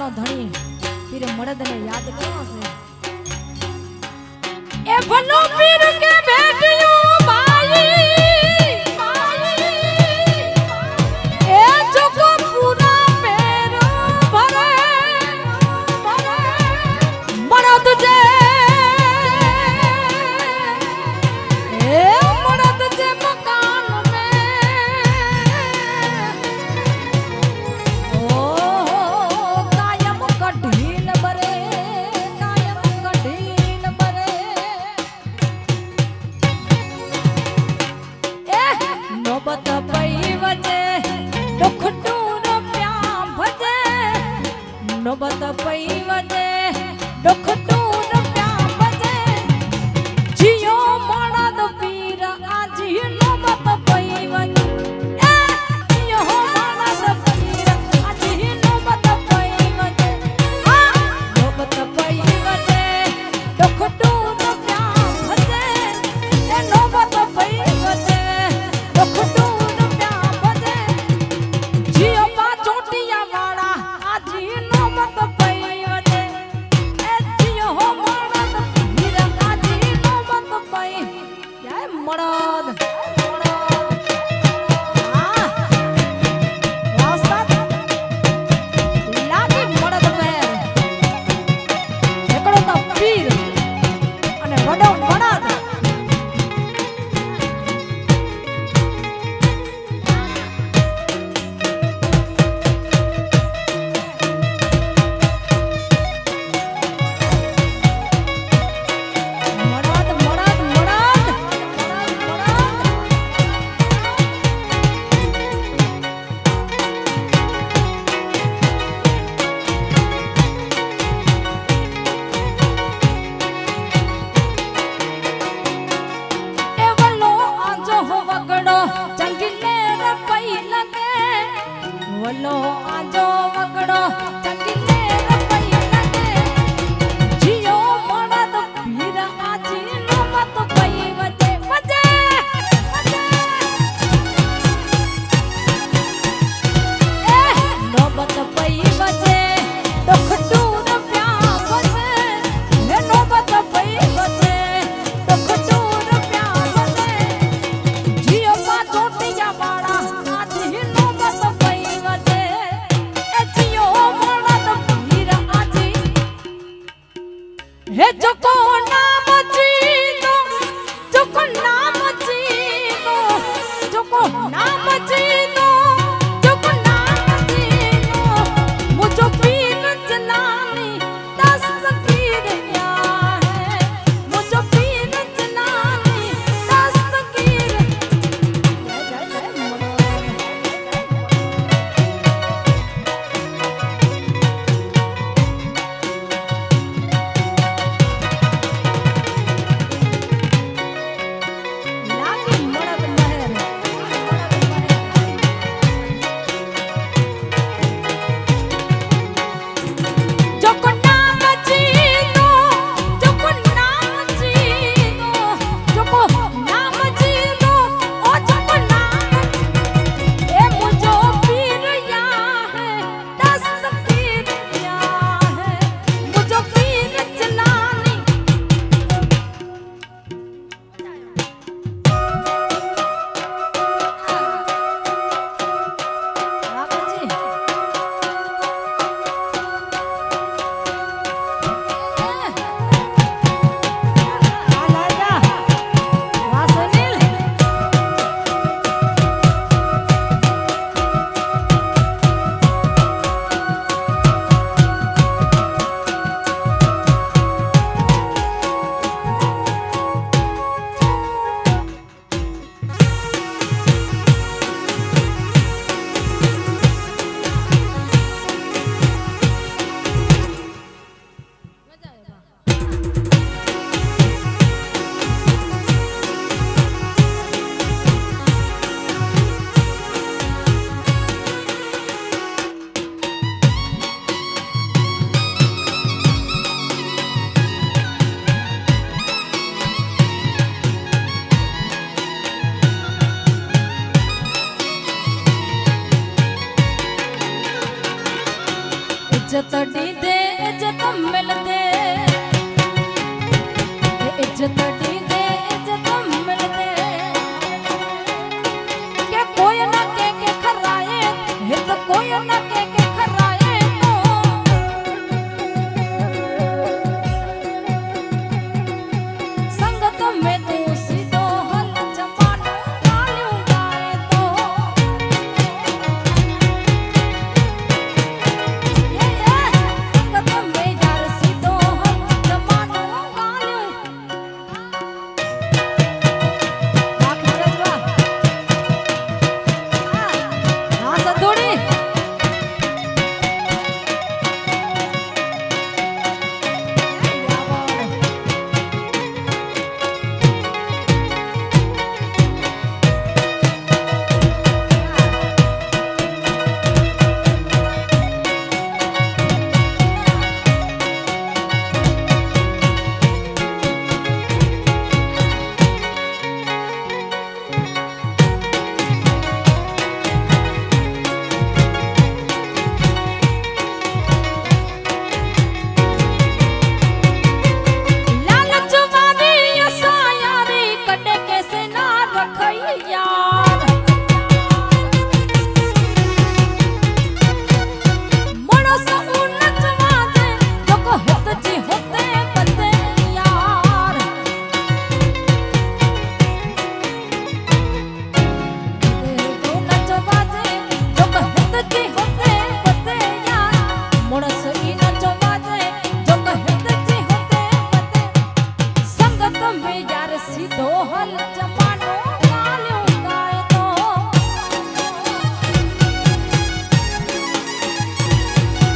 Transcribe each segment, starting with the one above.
નો ધણી પીર મળદને યાદ કરો છે એ ભલો પીર કે બેટિયું ભાઈ એ જોકો પૂરા પેર ભરે મળદ જે એ મળદ જે મકાન મે ઓ કાયમ કઢીન બરે નોબત પઈ વજે દુખ ટૂર પ્યા ભજે નોબત પઈ વજે દુખ ટૂર પ્યા ભજે જીયો મળદ પીર આજી નોબત પઈ વજે એ જીયો મળદ પીર આજી નોબત પઈ વજે આ નોબત પઈ વજે દુખ ટૂર પ્યા ભજે એ નોબત પઈ વજે વલો આજો વગડો ચંગીલે રપઈ લગે જીયો મળદ પીર આજી નોબત પઈ વજે વજે એ નોબત પઈ વજે દુખ ટૂર પ્યા વજે હે નોબત પઈ વજે દુખ ટૂર પ્યા વજે જીયો પા ચોટિયા વાળા આજી નોબત પઈ હે જોકો નામ જીનો જોકો નામ જીનો જોકો નામ જીનો જોકો નામ જીનો મુજો પીર જલાની દસ ફકીર યા હે મુજો પીર જલાની દસ ફકીર ॾींदे इज़त मिलंदे इज़त ॾींदे इज़त मिलंदे के कोई न के खराए हित कोई न के खराए तो संगत में तू सीधो हल जमानो गालियूं गाए तो संगत में यार सीधो हल जमानो गालियूं बाकी रजवा हाँ संतोड़ी लालच वारी असा यारी कॾहिं कैसे ना रखई यार मुड़स उन चवादे जेको हित जी हुते बते यार उन चवादे जेको हित जी हुते बते यार मुड़स ई न चवादे जेको हित जी हुते बते संगत में यार सीधो हल जमानो गालियूं गाए तो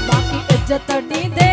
बाकी इज़त ॾींदे